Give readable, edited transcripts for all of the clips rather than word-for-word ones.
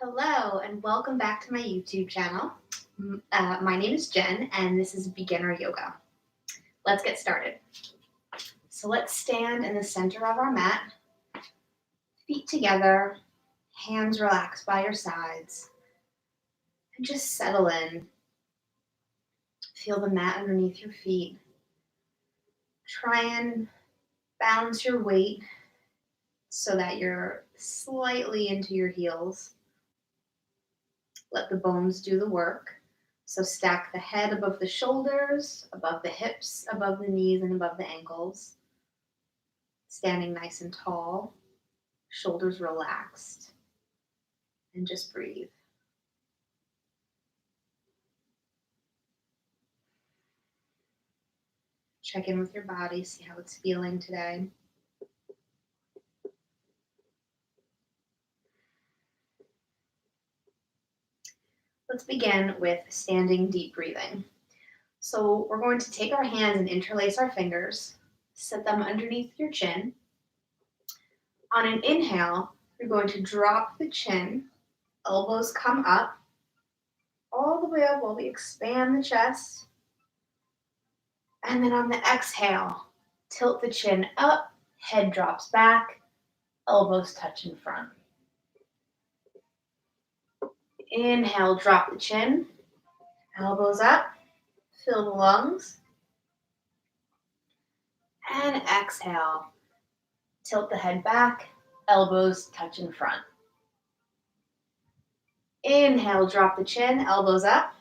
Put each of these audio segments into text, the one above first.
Hello and welcome back to my YouTube channel. My name is Jen and this is beginner yoga. Let's get started. So let's stand in the center of our mat, feet together, hands relaxed by your sides, and just settle in. Feel the mat underneath your feet. Try and balance your weight so that you're slightly into your heels. Let the bones do the work. So stack the head above the shoulders, above the hips, above the knees, and above the ankles. Standing nice and tall, shoulders relaxed, and just breathe. Check in with your body, see how it's feeling today. Let's begin with standing deep breathing. So we're going to take our hands and interlace our fingers, set them underneath your chin. On an inhale, you're going to drop the chin, elbows come up, all the way up while we expand the chest. And then on the exhale, tilt the chin up, head drops back, elbows touch in front. Inhale, drop the chin, elbows up, fill the lungs. And exhale, tilt the head back, elbows touch in front. Inhale, drop the chin, elbows up.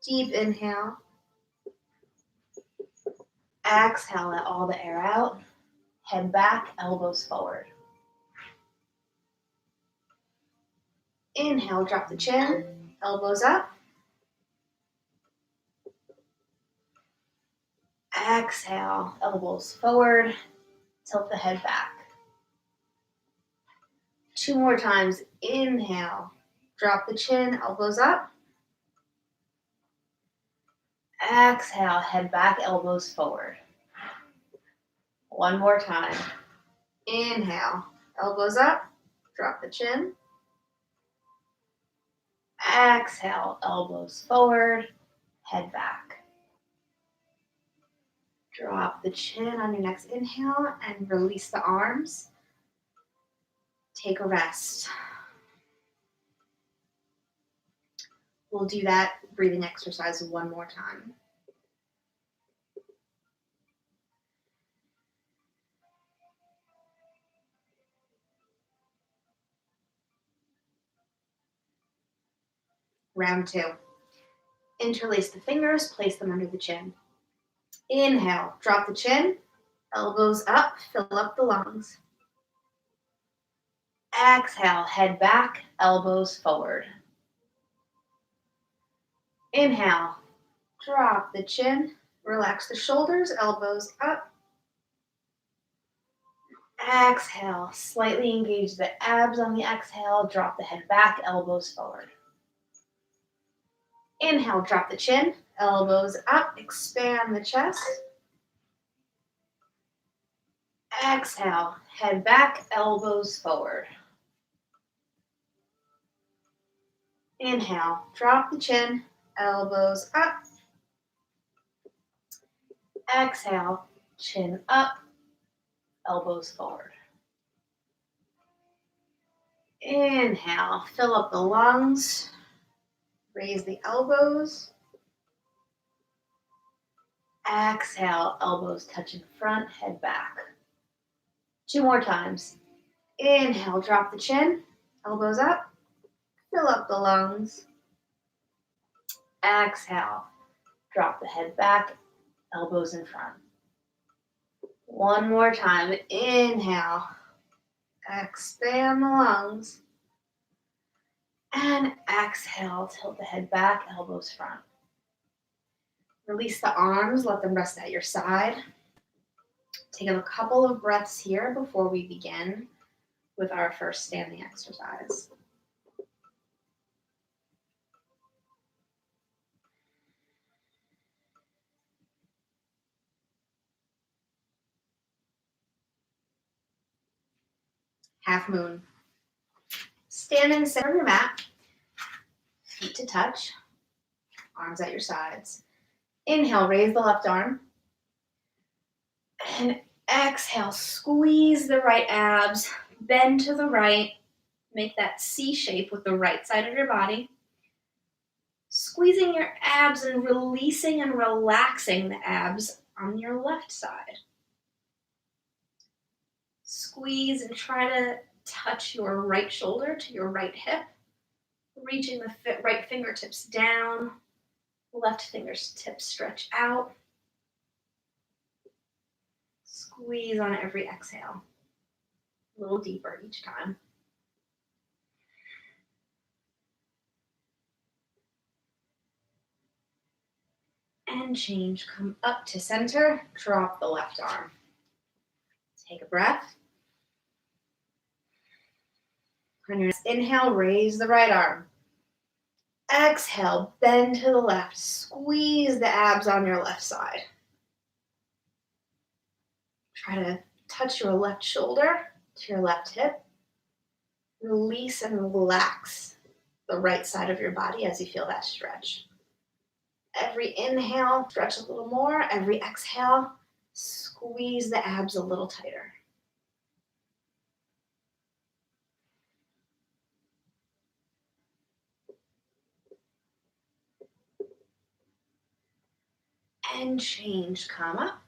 Deep inhale. Exhale, let all the air out. Head back, elbows forward. Inhale, drop the chin, elbows up. Exhale, elbows forward, tilt the head back. 2 more times. Inhale, drop the chin, elbows up. Exhale, head back, elbows forward. 1 more time. Inhale, elbows up, drop the chin. Exhale, elbows forward, head back. Drop the chin on your next inhale and release the arms. Take a rest. We'll do that breathing exercise 1 more time. Round 2. Interlace the fingers, place them under the chin. Inhale, drop the chin, elbows up, fill up the lungs. Exhale, head back, elbows forward. Inhale, drop the chin, relax the shoulders, elbows up. Exhale, slightly engage the abs on the exhale, drop the head back, elbows forward. Inhale, drop the chin, elbows up, expand the chest. Exhale, head back, elbows forward. Inhale, drop the chin, elbows up. Exhale, chin up, elbows forward. Inhale, fill up the lungs, raise the elbows. Exhale, elbows touch in front, head back. 2 more times. Inhale, drop the chin, elbows up, fill up the lungs. Exhale, drop the head back, elbows in front. 1 more time. Inhale, expand the lungs. And exhale, tilt the head back, elbows front. Release the arms, let them rest at your side. Take a couple of breaths here before we begin with our first standing exercise. Half moon. Stand in the center of your mat, feet to touch, arms at your sides. Inhale, raise the left arm. And exhale, squeeze the right abs, bend to the right, make that C shape with the right side of your body. Squeezing your abs and releasing and relaxing the abs on your left side. Squeeze and try to touch your right shoulder to your right hip, reaching the right fingertips down, left fingertips stretch out. Squeeze on every exhale, a little deeper each time. And change, come up to center, drop the left arm. Take a breath. On your inhale, raise the right arm. Exhale, bend to the left. Squeeze the abs on your left side. Try to touch your left shoulder to your left hip. Release and relax the right side of your body as you feel that stretch. Every inhale, stretch a little more. Every exhale, squeeze the abs a little tighter. And change, come up,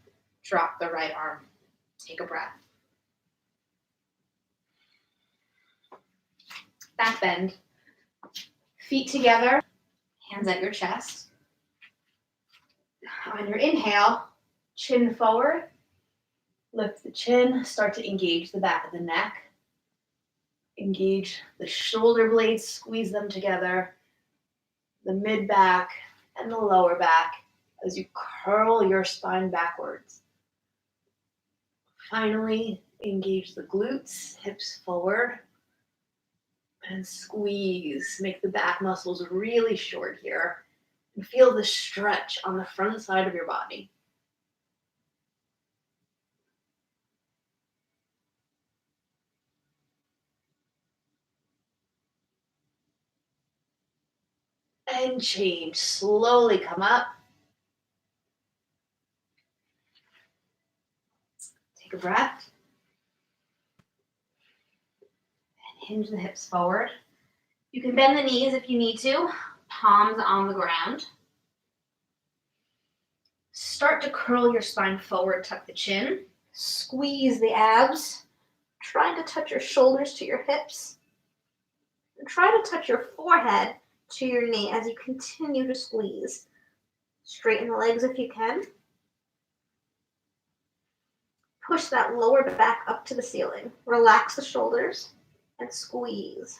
drop the right arm. Take a breath. Back bend. Feet together, hands at your chest. On your inhale, chin forward. Lift the chin, start to engage the back of the neck. Engage the shoulder blades, squeeze them together. The mid back and the lower back as you curl your spine backwards. Finally, engage the glutes, hips forward, and squeeze. Make the back muscles really short here. And feel the stretch on the front side of your body. And change. Slowly come up. Take a breath. And hinge the hips forward. You can bend the knees if you need to. Palms on the ground. Start to curl your spine forward, tuck the chin. Squeeze the abs. Try to touch your shoulders to your hips. And try to touch your forehead to your knee as you continue to squeeze. Straighten the legs if you can. Push that lower back up to the ceiling. Relax the shoulders and squeeze.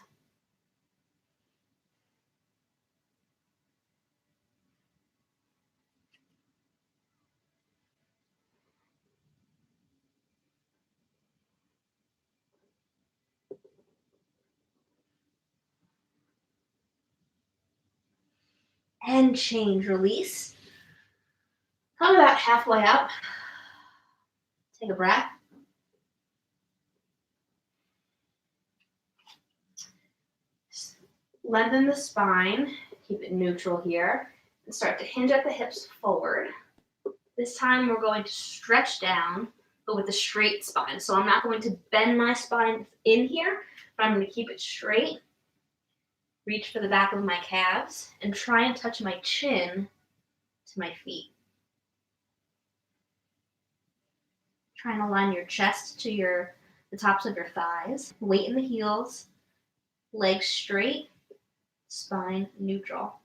And change, release. Come about halfway up. Take a breath. Lengthen the spine, keep it neutral here, and start to hinge at the hips forward. This time we're going to stretch down, but with a straight spine. So I'm not going to bend my spine in here, but I'm going to keep it straight. Reach for the back of my calves and try and touch my chin to my feet. Try and align your chest to the tops of your thighs. Weight in the heels, legs straight, spine neutral.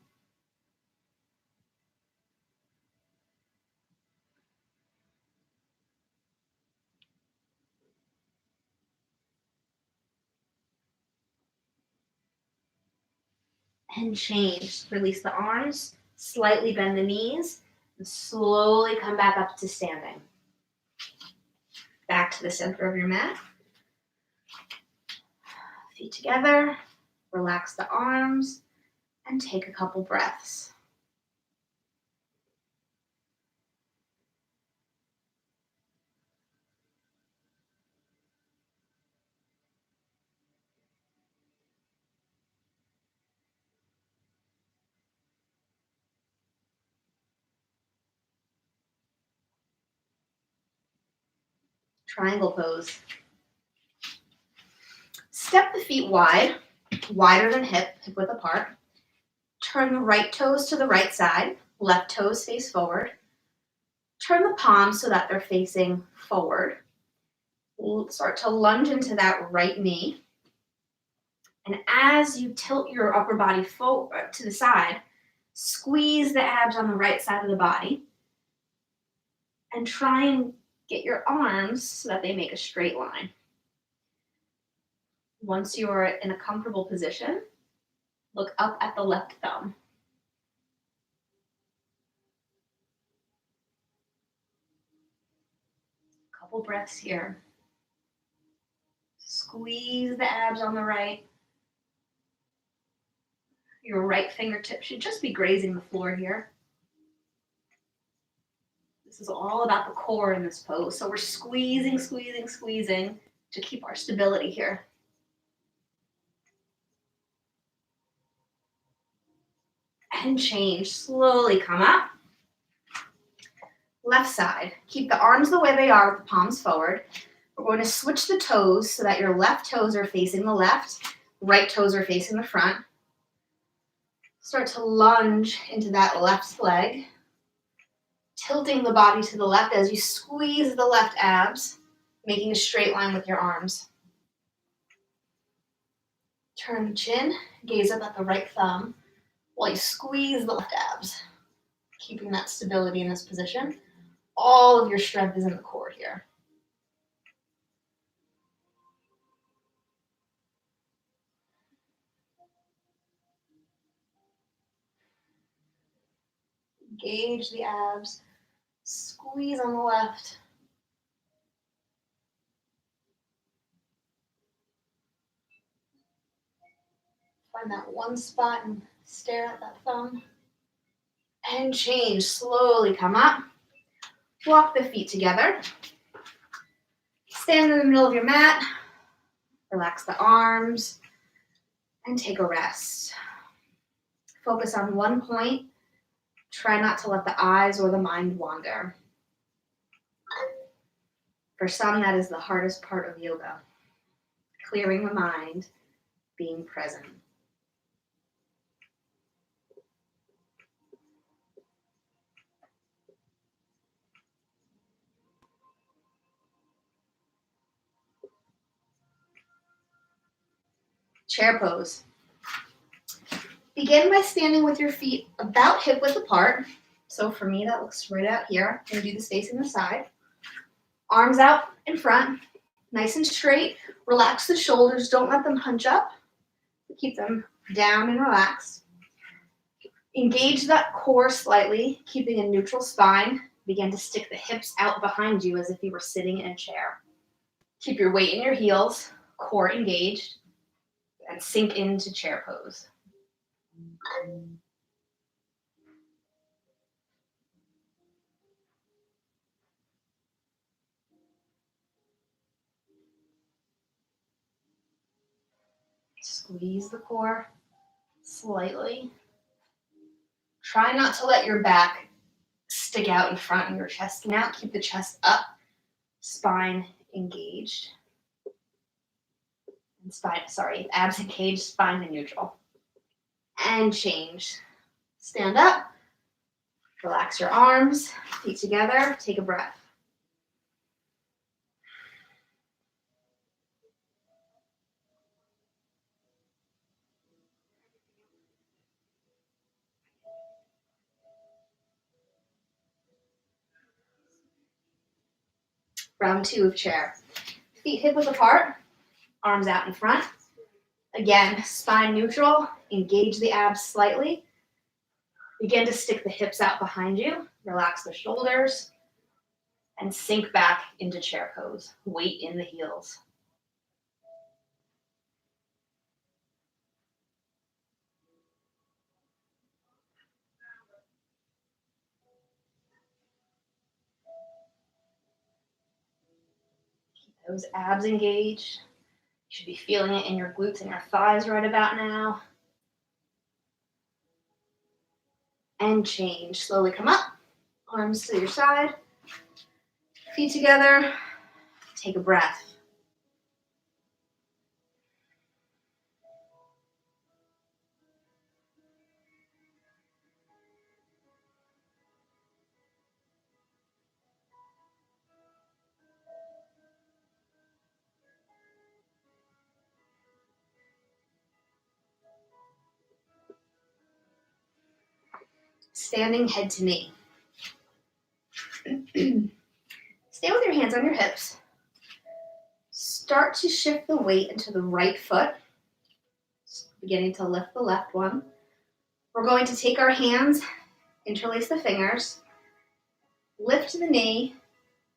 And change. Release the arms, slightly bend the knees, and slowly come back up to standing. Back to the center of your mat. Feet together, relax the arms, and take a couple breaths. Triangle pose. Step the feet wide, wider than hip width apart. Turn the right toes to the right side, left toes face forward. Turn the palms so that they're facing forward. Start to lunge into that right knee. And as you tilt your upper body forward to the side, squeeze the abs on the right side of the body and try and get your arms so that they make a straight line. Once you're in a comfortable position, look up at the left thumb. Couple breaths here. Squeeze the abs on the right. Your right fingertip should just be grazing the floor here. This is all about the core in this pose. So we're squeezing, squeezing, squeezing to keep our stability here. And change. Slowly come up. Left side. Keep the arms the way they are with the palms forward. We're going to switch the toes so that your left toes are facing the left, right toes are facing the front. Start to lunge into that left leg, tilting the body to the left as you squeeze the left abs, making a straight line with your arms. Turn the chin, gaze up at the right thumb while you squeeze the left abs, keeping that stability in this position. All of your strength is in the core here. Engage the abs, squeeze on the left. Find that one spot and stare at that thumb. And change. Slowly come up. Walk the feet together. Stand in the middle of your mat. Relax the arms. And take a rest. Focus on one point. Try not to let the eyes or the mind wander. For some, that is the hardest part of yoga. Clearing the mind, being present. Chair pose. Begin by standing with your feet about hip width apart. So for me, that looks right out here. I'm going to do this facing the side. Arms out in front, nice and straight. Relax the shoulders. Don't let them hunch up. Keep them down and relaxed. Engage that core slightly, keeping a neutral spine. Begin to stick the hips out behind you as if you were sitting in a chair. Keep your weight in your heels, core engaged, and sink into chair pose. Squeeze the core slightly. Try not to let your back stick out in front and your chest out. Keep the chest up, spine engaged. And abs engaged, spine in neutral. And change. Stand up. Relax your arms, feet together. Take a breath. Round 2 of chair. Feet hip width apart, arms out in front. Again, spine neutral, engage the abs slightly. Begin to stick the hips out behind you, relax the shoulders, and sink back into chair pose. Weight in the heels. Keep those abs engaged. You should be feeling it in your glutes and your thighs right about now. And change. Slowly come up. Arms to your side. Feet together. Take a breath. Standing head to knee. Stay with your hands on your hips. Start to shift the weight into the right foot, beginning to lift the left one. We're going to take our hands, interlace the fingers, lift the knee,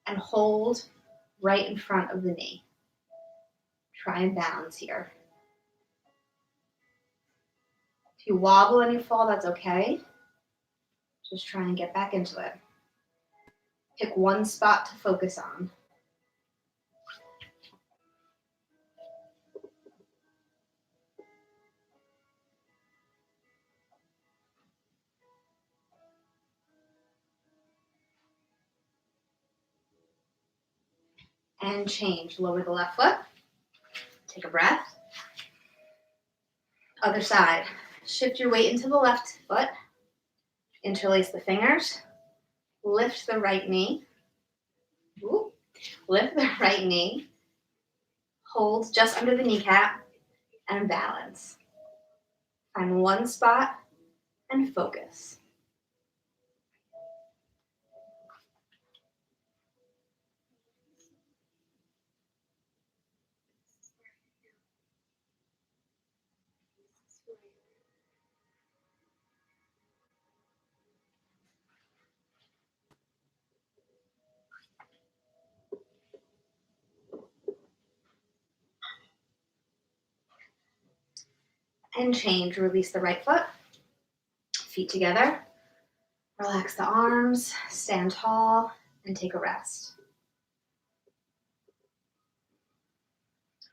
and hold right in front of the knee. Try and balance here. If you wobble and you fall, that's okay. Just try and get back into it. Pick one spot to focus on. And change. Lower the left foot. Take a breath. Other side. Shift your weight into the left foot. Interlace the fingers. Lift the right knee. Ooh. Lift the right knee. Hold just under the kneecap and balance. Find one spot and focus. And change. Release the right foot. Feet together. Relax the arms. Stand tall and take a rest.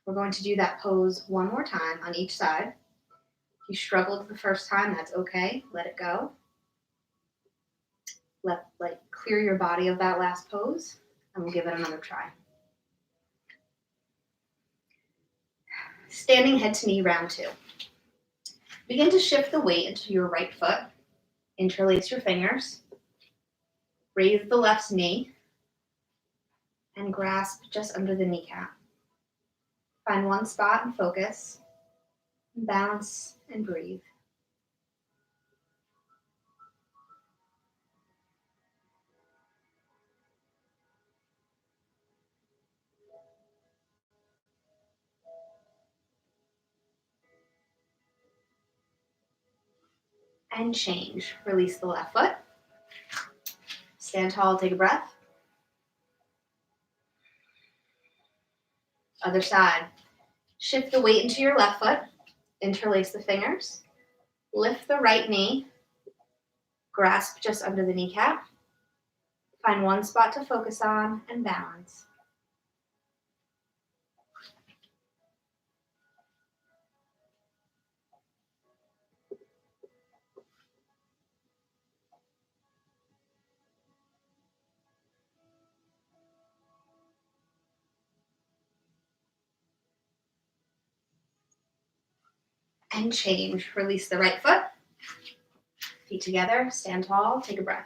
We're going to do that pose one more time on each side. If you struggled the first time, that's okay. Let it go. Clear your body of that last pose, and we'll give it another try. Standing head to knee, round 2. Begin to shift the weight into your right foot. Interlace your fingers. Raise the left knee and grasp just under the kneecap. Find one spot and focus. Balance and breathe. And change. Release the left foot. Stand tall, take a breath. Other side. Shift the weight into your left foot. Interlace the fingers. Lift the right knee. Grasp just under the kneecap. Find one spot to focus on and balance. And change. Release the right foot. Feet together. Stand tall. Take a breath.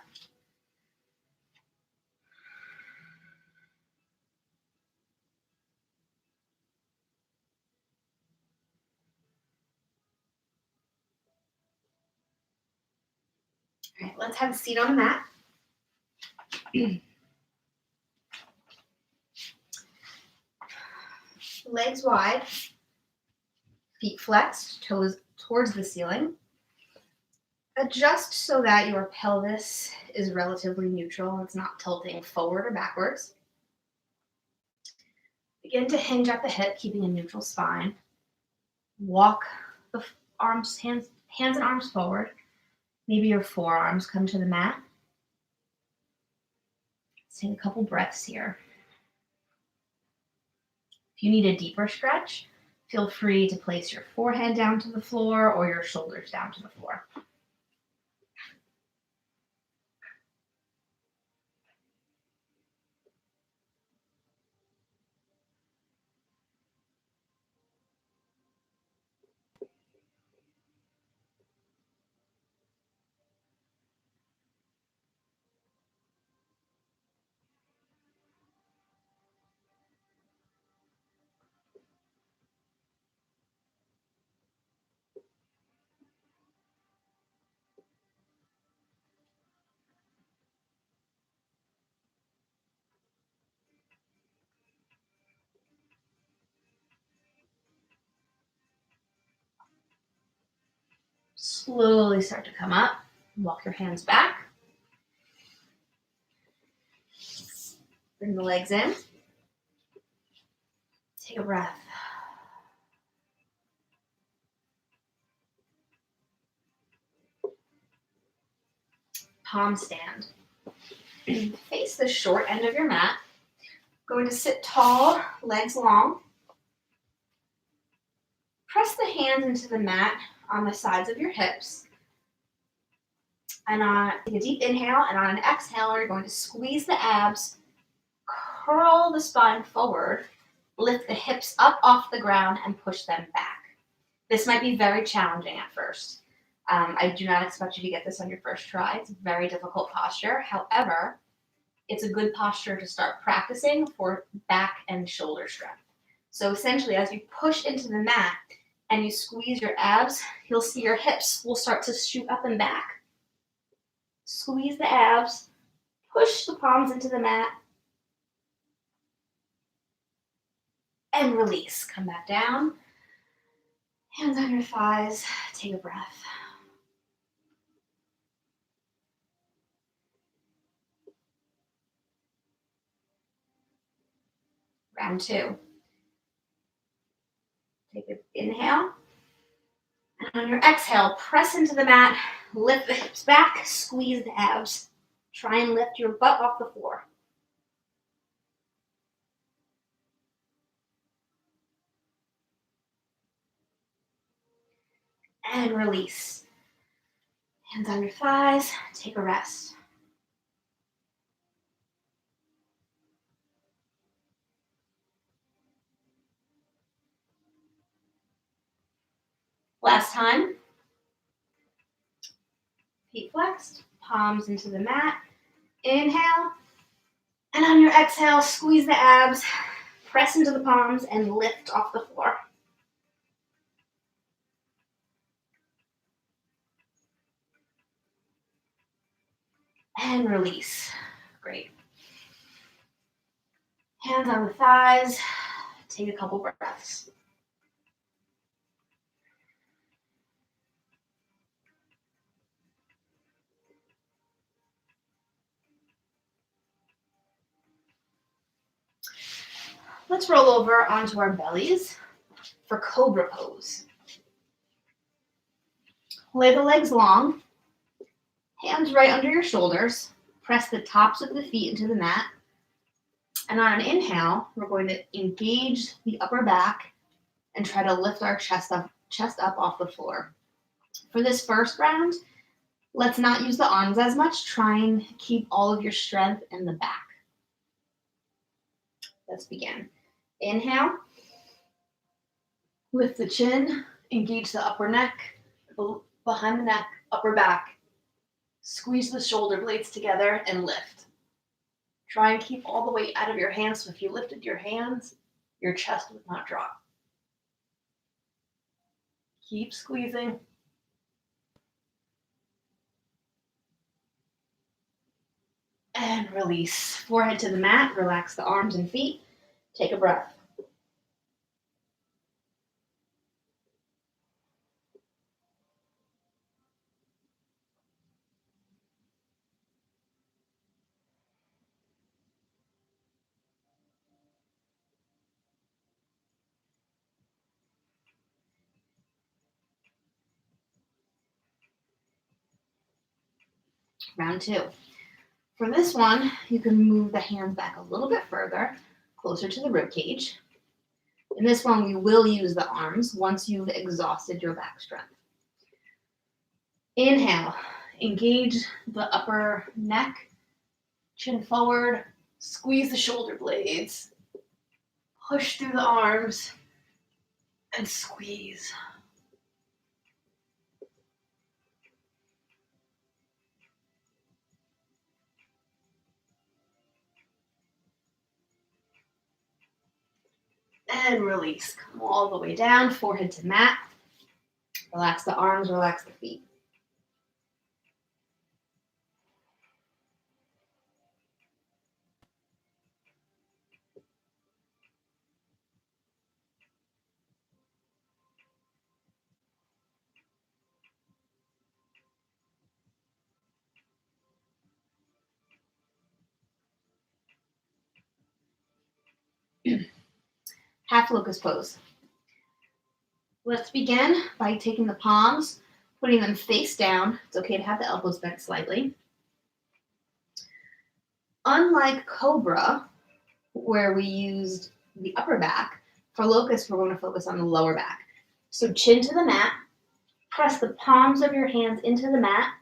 All right, let's have a seat on the mat. Legs wide. Feet flexed. Toes towards the ceiling. Adjust so that your pelvis is relatively neutral. It's not tilting forward or backwards. Begin to hinge at the hip, keeping a neutral spine. Walk the hands and arms forward. Maybe your forearms come to the mat. Let's take a couple breaths here. If you need a deeper stretch, feel free to place your forehead down to the floor or your shoulders down to the floor. Slowly start to come up. Walk your hands back. Bring the legs in. Take a breath. Palm stand. Face the short end of your mat. Going to sit tall, legs long. Press the hands into the mat on the sides of your hips. And take a deep inhale, and on an exhale, you're going to squeeze the abs, curl the spine forward, lift the hips up off the ground, and push them back. This might be very challenging at first. I do not expect you to get this on your first try. It's a very difficult posture. However, it's a good posture to start practicing for back and shoulder strength. So essentially, as you push into the mat and you squeeze your abs, you'll see your hips will start to shoot up and back. Squeeze the abs, push the palms into the mat, and release. Come back down. Hands on your thighs. Take a breath. Round two. Take an inhale. And on your exhale, press into the mat, lift the hips back, squeeze the abs. Try and lift your butt off the floor. And release. Hands on your thighs, take a rest. Last time. Feet flexed, palms into the mat. Inhale. And on your exhale, squeeze the abs, press into the palms, and lift off the floor. And release. Great. Hands on the thighs. Take a couple breaths. Let's roll over onto our bellies for cobra pose. Lay the legs long, hands right under your shoulders. Press the tops of the feet into the mat. And on an inhale, we're going to engage the upper back and try to lift our chest up off the floor. For this first round, let's not use the arms as much. Try and keep all of your strength in the back. Let's begin. Inhale. Lift the chin, engage the upper neck, behind the neck, upper back. Squeeze the shoulder blades together and lift. Try and keep all the weight out of your hands, so if you lifted your hands, your chest would not drop. Keep squeezing. And release. Forehead to the mat, relax the arms and feet. Take a breath. Round two. For this one, you can move the hands back a little bit further, closer to the rib cage. In this one, we will use the arms once you've exhausted your back strength. Inhale, engage the upper neck, chin forward, squeeze the shoulder blades, push through the arms, and squeeze. And release. Come all the way down, forehead to mat. Relax the arms, relax the feet. Half locust pose. Let's begin by taking the palms, putting them face down. It's okay to have the elbows bent slightly. Unlike cobra, where we used the upper back, for locust, we're going to focus on the lower back. So chin to the mat, press the palms of your hands into the mat,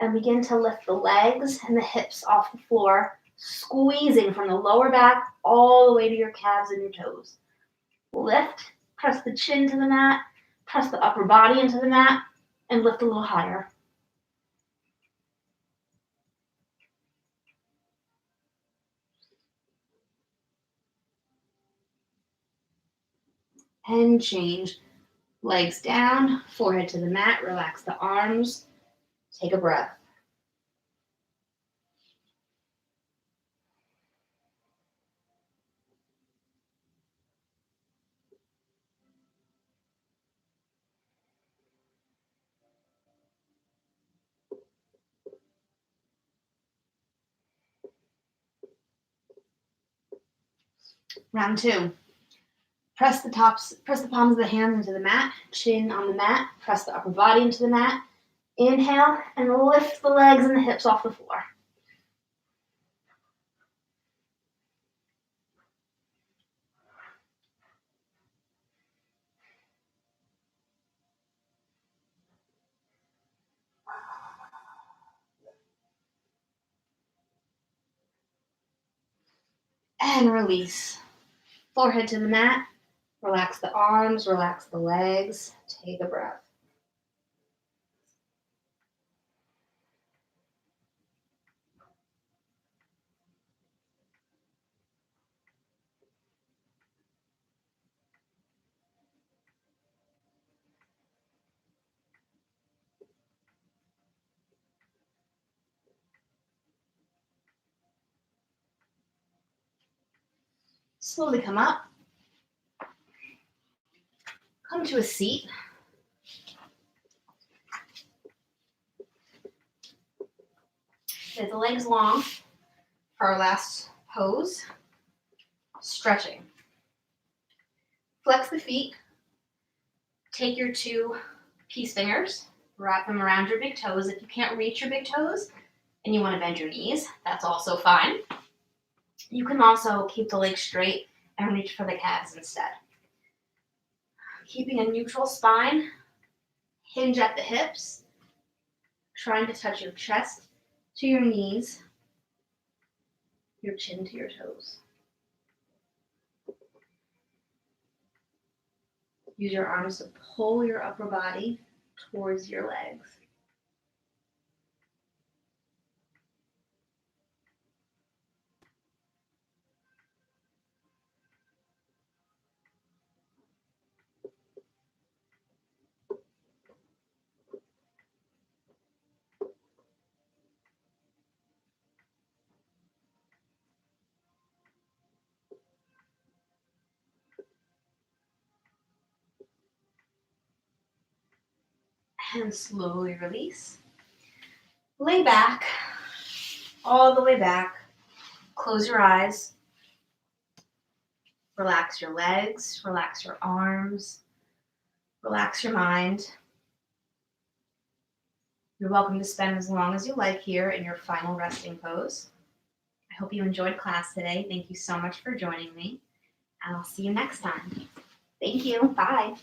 and begin to lift the legs and the hips off the floor, squeezing from the lower back all the way to your calves and your toes. Lift, press the chin to the mat, press the upper body into the mat, and lift a little higher. And change. Legs down, forehead to the mat, relax the arms, take a breath. Round two. Press the palms of the hands into the mat, chin on the mat, press the upper body into the mat. Inhale and lift the legs and the hips off the floor. And release. Forehead to the mat, relax the arms, relax the legs, take a breath. Slowly come up. Come to a seat. Get the legs long for our last pose. Stretching. Flex the feet. Take your two peace fingers, wrap them around your big toes. If you can't reach your big toes and you want to bend your knees, that's also fine. You can also keep the legs straight and reach for the calves instead. Keeping a neutral spine, hinge at the hips, trying to touch your chest to your knees, your chin to your toes. Use your arms to pull your upper body towards your legs. And slowly release. Lay back, all the way back. Close your eyes. Relax your legs, relax your arms, relax your mind. You're welcome to spend as long as you like here in your final resting pose. I hope you enjoyed class today. Thank you so much for joining me, and I'll see you next time. Thank you. Bye.